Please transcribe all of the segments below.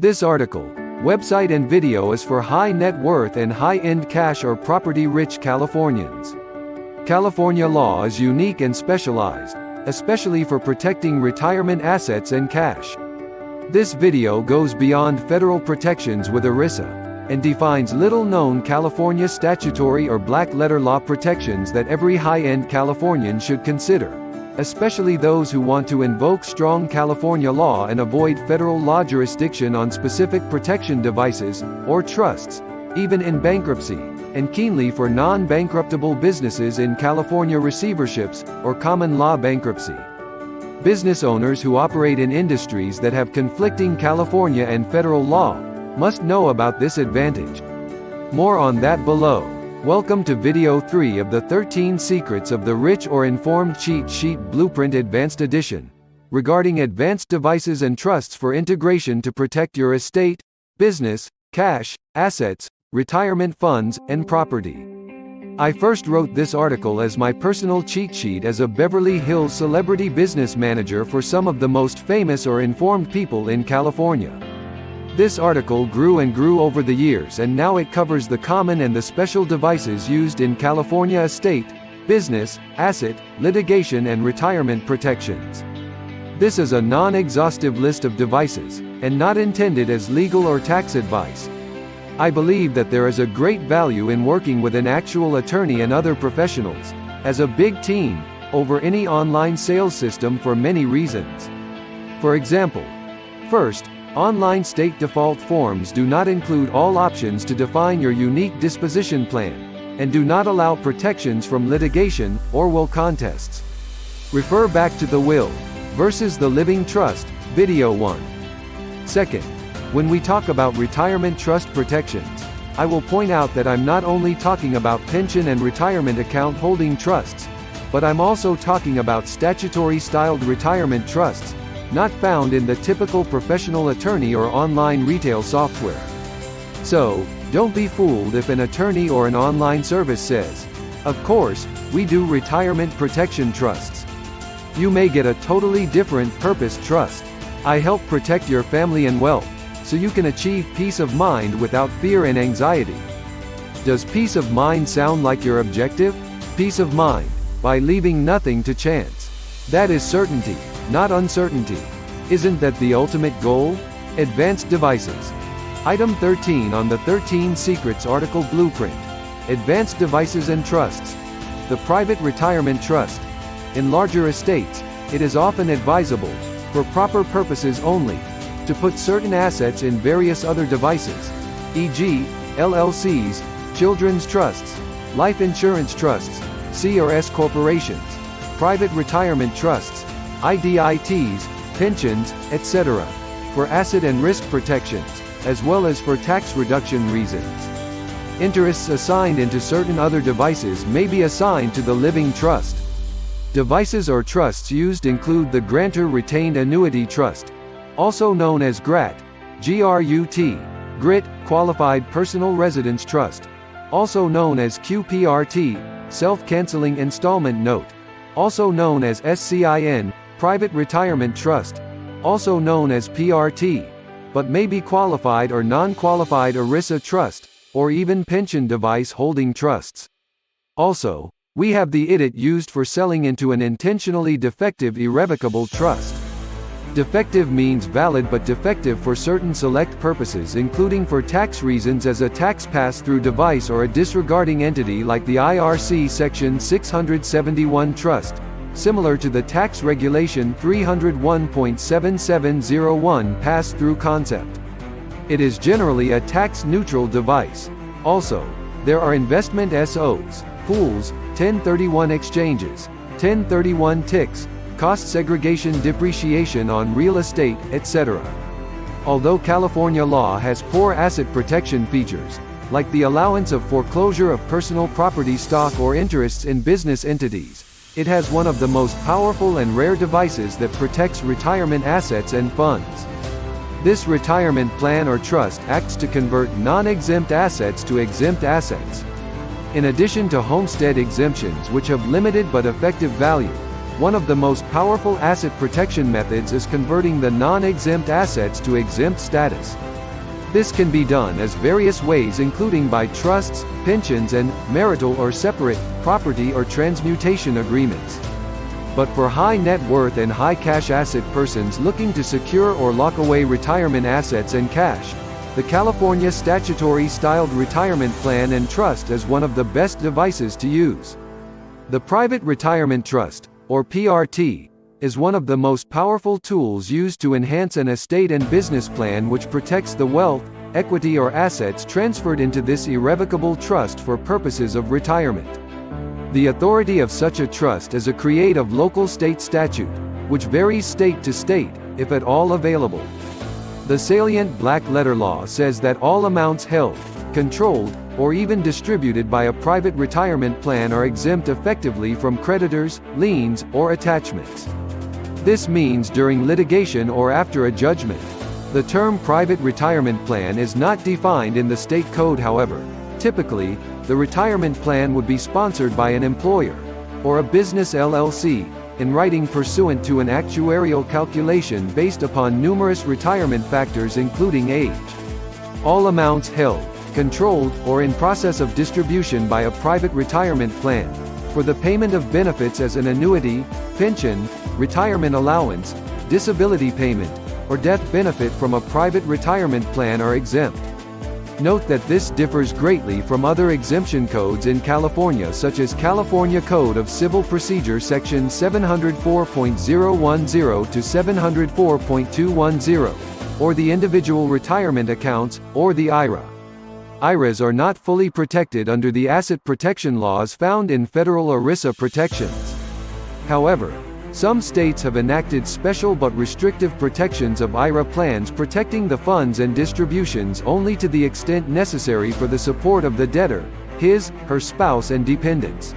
This article, website and video is for high net worth and high-end cash or property-rich Californians. California law is unique and specialized, especially for protecting retirement assets and cash. This video goes beyond federal protections with ERISA, and defines little-known California statutory or black-letter law protections that every high-end Californian should consider, especially those who want to invoke strong California law and avoid federal law jurisdiction on specific protection devices, or trusts, even in bankruptcy, and keenly for non-bankruptable businesses in California receiverships, or common law bankruptcy. Business owners who operate in industries that have conflicting California and federal law must know about this advantage. More on that below. Welcome to video 3 of the 13 Secrets of the Rich or Informed Cheat Sheet Blueprint Advanced Edition, regarding advanced devices and trusts for integration to protect your estate, business, cash, assets, retirement funds, and property. I first wrote this article as my personal cheat sheet as a Beverly Hills celebrity business manager for some of the most famous or informed people in California. This article grew and grew over the years, and now it covers the common and the special devices used in California estate, business, asset, litigation and retirement protections. This is a non-exhaustive list of devices, and not intended as legal or tax advice. I believe that there is a great value in working with an actual attorney and other professionals, as a big team, over any online sales system for many reasons. For example, first, online state default forms do not include all options to define your unique disposition plan, and do not allow protections from litigation or will contests. Refer back to the Will versus the Living Trust, Video 1. Second, when we talk about retirement trust protections, I will point out that I'm not only talking about pension and retirement account holding trusts, but I'm also talking about statutory styled retirement trusts, not found in the typical professional attorney or online retail software. So, don't be fooled if an attorney or an online service says, "Of course, we do retirement protection trusts." You may get a totally different purpose trust. I help protect your family and wealth, so you can achieve peace of mind without fear and anxiety. Does peace of mind sound like your objective? Peace of mind, by leaving nothing to chance. That is certainty, not uncertainty. Isn't that the ultimate goal? Advanced devices. Item 13 on the 13 Secrets article blueprint. Advanced devices and trusts. The private retirement trust. In larger estates, it is often advisable, for proper purposes only, to put certain assets in various other devices, e.g., LLCs, children's trusts, life insurance trusts, C or S corporations, private retirement trusts, IDITs, pensions, etc., for asset and risk protections, as well as for tax reduction reasons. Interests assigned into certain other devices may be assigned to the living trust. Devices or trusts used include the Grantor Retained Annuity Trust, also known as GRAT, GRUT, GRIT, Qualified Personal Residence Trust, also known as QPRT, Self-Canceling Installment Note, also known as SCIN, Private Retirement Trust, also known as PRT, but may be qualified or non-qualified ERISA trust, or even pension device holding trusts. Also, we have the IDIT used for selling into an intentionally defective irrevocable trust. Defective means valid but defective for certain select purposes, including for tax reasons as a tax pass-through device or a disregarding entity like the IRC Section 671 trust, similar to the Tax Regulation 301.7701 pass-through concept. It is generally a tax-neutral device. Also, there are investment SOs, pools, 1031 exchanges, 1031 TICs, cost segregation depreciation on real estate, etc. Although California law has poor asset protection features, like the allowance of foreclosure of personal property stock or interests in business entities, it has one of the most powerful and rare devices that protects retirement assets and funds. This retirement plan or trust acts to convert non-exempt assets to exempt assets. In addition to homestead exemptions which have limited but effective value, one of the most powerful asset protection methods is converting the non-exempt assets to exempt status. This can be done as various ways, including by trusts, pensions, and marital or separate property or transmutation agreements. But for high net worth and high cash asset persons looking to secure or lock away retirement assets and cash, the California statutory styled retirement plan and trust is one of the best devices to use. The Private Retirement Trust, or PRT, is one of the most powerful tools used to enhance an estate and business plan which protects the wealth, equity or assets transferred into this irrevocable trust for purposes of retirement. The authority of such a trust is a create of local state statute, which varies state to state, if at all available. The salient black-letter law says that all amounts held, controlled, or even distributed by a private retirement plan are exempt effectively from creditors, liens, or attachments. This means during litigation or after a judgment. The term private retirement plan is not defined in the state code, however. Typically, the retirement plan would be sponsored by an employer, or a business LLC, in writing pursuant to an actuarial calculation based upon numerous retirement factors including age. All amounts held, controlled, or in process of distribution by a private retirement plan, for the payment of benefits as an annuity, pension, retirement allowance, disability payment, or death benefit from a private retirement plan are exempt. Note that this differs greatly from other exemption codes in California, such as California Code of Civil Procedure Section 704.010 to 704.210, or the Individual Retirement Accounts, or the IRA. IRAs are not fully protected under the asset protection laws found in federal ERISA protections. However, some states have enacted special but restrictive protections of IRA plans protecting the funds and distributions only to the extent necessary for the support of the debtor, his, her spouse and dependents.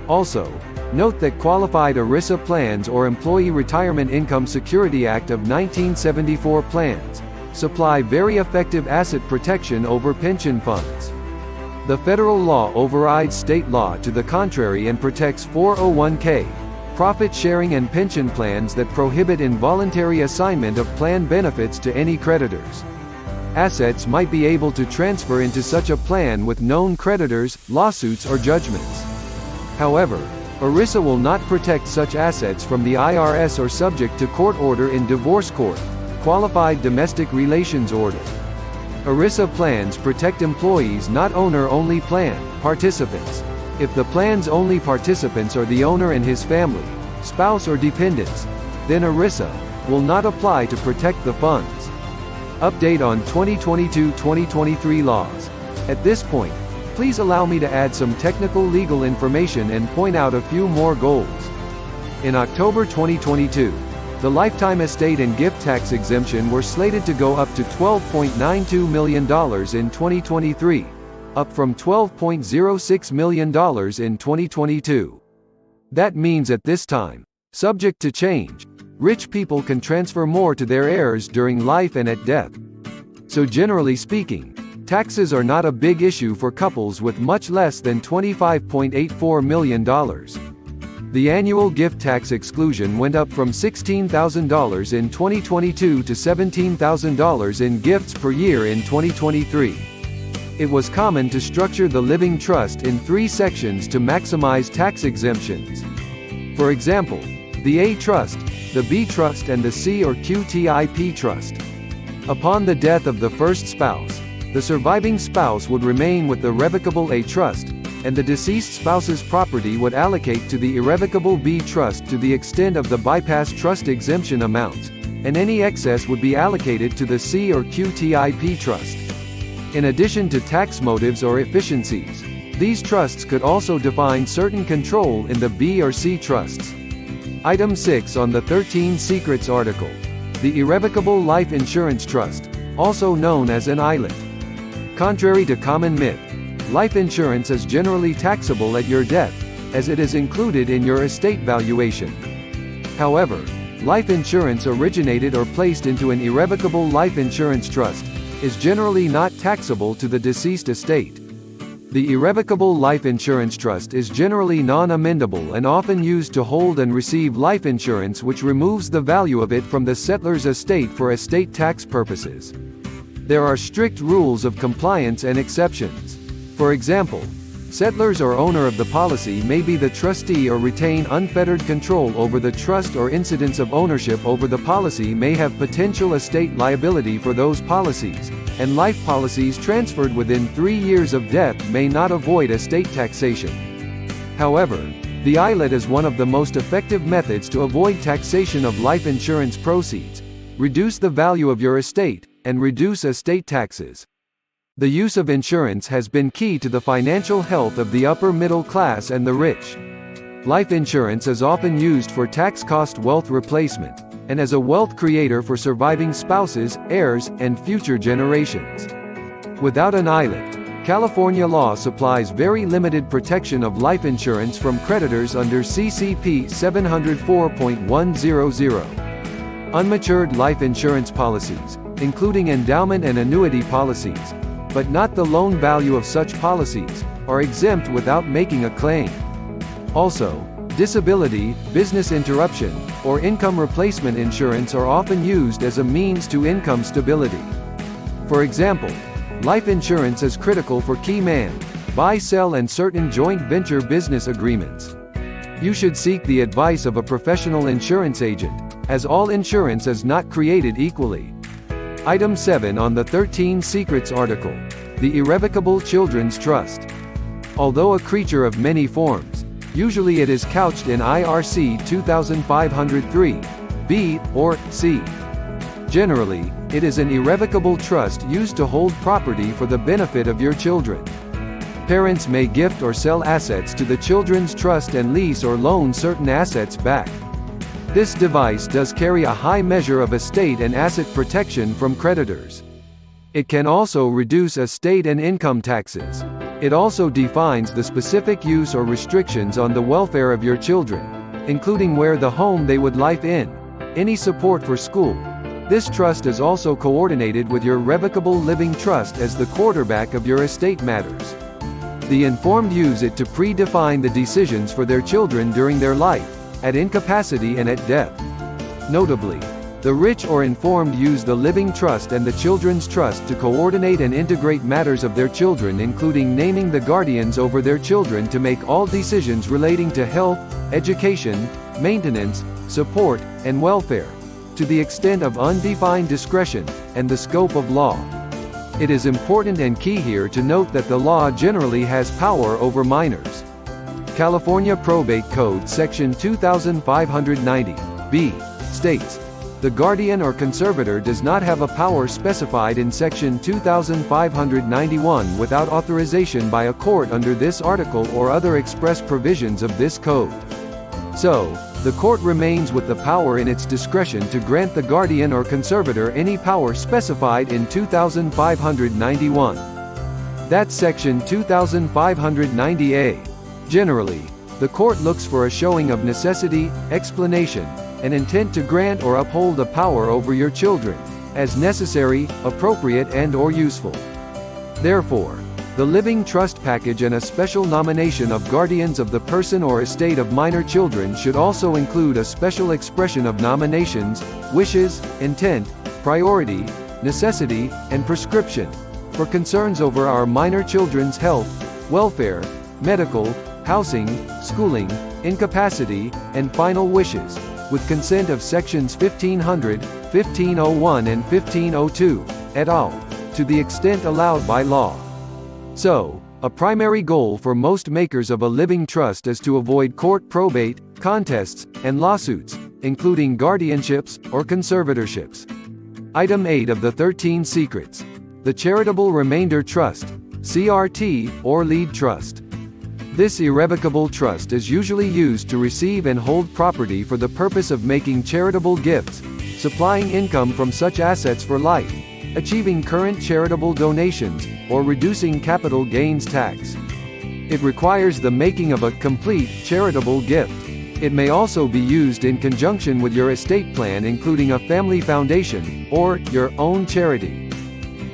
Also, note that qualified ERISA plans or Employee Retirement Income Security Act of 1974 plans supply very effective asset protection over pension funds. The federal law overrides state law to the contrary and protects 401k, profit sharing and pension plans that prohibit involuntary assignment of plan benefits to any creditors. Assets might be able to transfer into such a plan with known creditors, lawsuits or judgments. However, ERISA will not protect such assets from the IRS or subject to court order in divorce court, qualified domestic relations order. ERISA plans protect employees, not owner-only plan participants. If the plan's only participants are the owner and his family, spouse or dependents, then ERISA will not apply to protect the funds. Update on 2022-2023 laws. At this point, please allow me to add some technical legal information and point out a few more goals. In October 2022, the lifetime estate and gift tax exemption were slated to go up to $12.92 million in 2023, up from $12.06 million in 2022. That means at this time, subject to change, rich people can transfer more to their heirs during life and at death. So generally speaking, taxes are not a big issue for couples with much less than $25.84 million. The annual gift tax exclusion went up from $16,000 in 2022 to $17,000 in gifts per year in 2023. It was common to structure the living trust in 3 sections to maximize tax exemptions. For example, the A Trust, the B Trust and the C or QTIP Trust. Upon the death of the first spouse, the surviving spouse would remain with the revocable A Trust, and the deceased spouse's property would allocate to the irrevocable B Trust to the extent of the bypass trust exemption amounts, and any excess would be allocated to the C or QTIP Trust. In addition to tax motives or efficiencies, these trusts could also define certain control in the B or C trusts. Item 6 on the 13 Secrets article. The Irrevocable Life Insurance Trust, also known as an ILIT. Contrary to common myth, life insurance is generally taxable at your death, as it is included in your estate valuation. However, life insurance originated or placed into an irrevocable life insurance trust is generally not taxable to the deceased estate. The irrevocable life insurance trust is generally non-amendable and often used to hold and receive life insurance, which removes the value of it from the settler's estate for estate tax purposes. There are strict rules of compliance and exceptions. For example, settlers or owner of the policy may be the trustee or retain unfettered control over the trust, or incidents of ownership over the policy may have potential estate liability for those policies, and life policies transferred within 3 years of death may not avoid estate taxation. However, the ILET is one of the most effective methods to avoid taxation of life insurance proceeds, reduce the value of your estate, and reduce estate taxes. The use of insurance has been key to the financial health of the upper middle class and the rich. Life insurance is often used for tax cost wealth replacement, and as a wealth creator for surviving spouses, heirs, and future generations. Without an ILET, California law supplies very limited protection of life insurance from creditors under CCP 704.100. Unmatured life insurance policies, including endowment and annuity policies, but not the loan value of such policies, are exempt without making a claim. Also, disability, business interruption, or income replacement insurance are often used as a means to income stability. For example, life insurance is critical for key man, buy, sell, and certain joint venture business agreements. You should seek the advice of a professional insurance agent, as all insurance is not created equally. Item 7 on the 13 Secrets article. The Irrevocable Children's Trust. Although a creature of many forms, usually it is couched in IRC 2503, B, or C. Generally, it is an irrevocable trust used to hold property for the benefit of your children. Parents may gift or sell assets to the children's trust and lease or loan certain assets back. This device does carry a high measure of estate and asset protection from creditors. It can also reduce estate and income taxes. It also defines the specific use or restrictions on the welfare of your children, including where the home they would live in, any support for school. This trust is also coordinated with your revocable living trust as the quarterback of your estate matters. The informed use it to predefine the decisions for their children during their life, at incapacity and at death. Notably, the rich or informed use the living trust and the children's trust to coordinate and integrate matters of their children, including naming the guardians over their children to make all decisions relating to health, education, maintenance, support, and welfare, to the extent of undefined discretion, and the scope of law. It is important and key here to note that the law generally has power over minors. California Probate Code Section 2590, B, states, "The guardian or conservator does not have a power specified in Section 2591 without authorization by a court under this article or other express provisions of this code." So, the court remains with the power in its discretion to grant the guardian or conservator any power specified in 2591. That's Section 2590A. Generally, the court looks for a showing of necessity, explanation, and intent to grant or uphold a power over your children, as necessary, appropriate, and/or useful. Therefore, the living trust package and a special nomination of guardians of the person or estate of minor children should also include a special expression of nominations, wishes, intent, priority, necessity, and prescription, for concerns over our minor children's health, welfare, medical, housing, schooling, incapacity, and final wishes, with consent of Sections 1500, 1501 and 1502, et al., to the extent allowed by law. So, a primary goal for most makers of a living trust is to avoid court probate, contests, and lawsuits, including guardianships or conservatorships. Item 8 of the 13 Secrets. The Charitable Remainder Trust, CRT, or Lead Trust. This irrevocable trust is usually used to receive and hold property for the purpose of making charitable gifts, supplying income from such assets for life, achieving current charitable donations, or reducing capital gains tax. It requires the making of a complete charitable gift. It may also be used in conjunction with your estate plan, including a family foundation, or your own charity.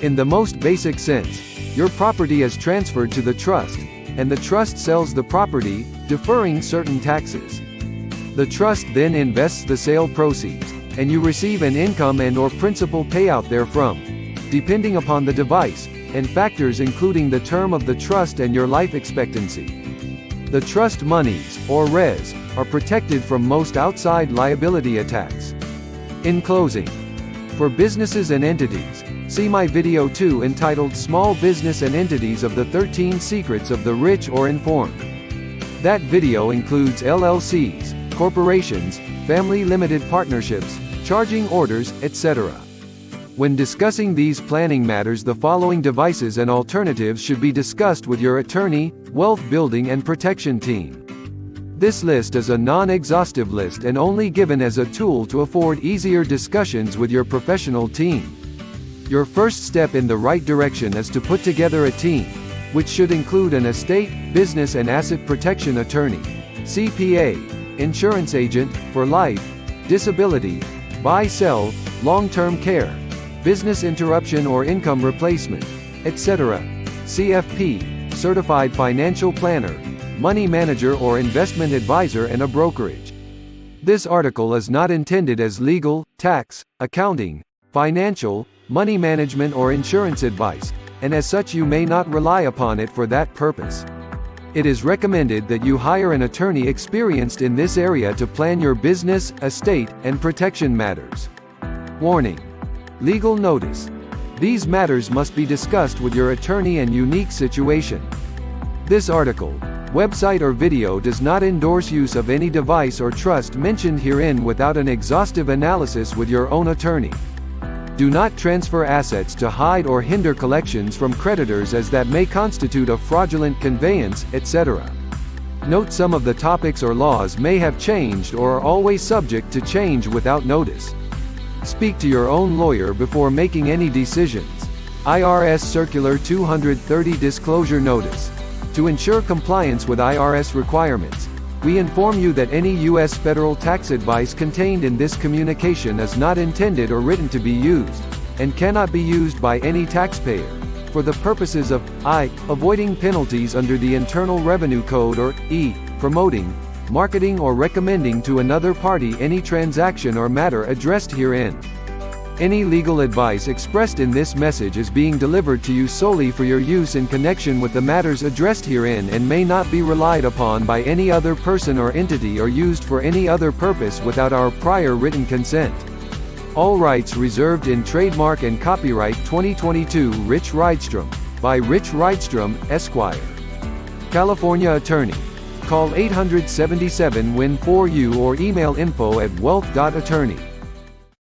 In the most basic sense, your property is transferred to the trust, and the trust sells the property, deferring certain taxes. The trust then invests the sale proceeds, and you receive an income and/or principal payout therefrom. depending upon the device, and factors including the term of the trust and your life expectancy. The trust monies, or RES, are protected from most outside liability attacks. In closing, for businesses and entities, see my video 2 entitled Small Business and Entities of the 13 Secrets of the Rich or Informed. That video includes LLCs, corporations, family limited partnerships, charging orders, etc. When discussing these planning matters, the following devices and alternatives should be discussed with your attorney, wealth building and protection team. This list is a non-exhaustive list and only given as a tool to afford easier discussions with your professional team. Your first step in the right direction is to put together a team, which should include an estate, business and asset protection attorney, CPA, insurance agent, for life, disability, buy-sell, long-term care, business interruption or income replacement, etc., CFP, certified financial planner, money manager or investment advisor, and a brokerage. This article is not intended as legal, tax, accounting, financial, money management or insurance advice, and as such you may not rely upon it for that purpose. It is recommended that you hire an attorney experienced in this area to plan your business, estate, and protection matters. Warning. Legal notice. These matters must be discussed with your attorney and unique situation. This article, website or video does not endorse use of any device or trust mentioned herein without an exhaustive analysis with your own attorney. Do not transfer assets to hide or hinder collections from creditors, as that may constitute a fraudulent conveyance, etc. Note some of the topics or laws may have changed or are always subject to change without notice. Speak to your own lawyer before making any decisions. IRS Circular 230 Disclosure Notice. To ensure compliance with IRS requirements, we inform you that any U.S. federal tax advice contained in this communication is not intended or written to be used, and cannot be used by any taxpayer, for the purposes of I. Avoiding penalties under the Internal Revenue Code, or E. Promoting, marketing or recommending to another party any transaction or matter addressed herein. Any legal advice expressed in this message is being delivered to you solely for your use in connection with the matters addressed herein and may not be relied upon by any other person or entity or used for any other purpose without our prior written consent. All rights reserved in trademark and copyright 2022 Rich Rydstrom, by Rich Rydstrom, Esquire. California Attorney. Call 877-WIN-4U or email info@wealth.attorney.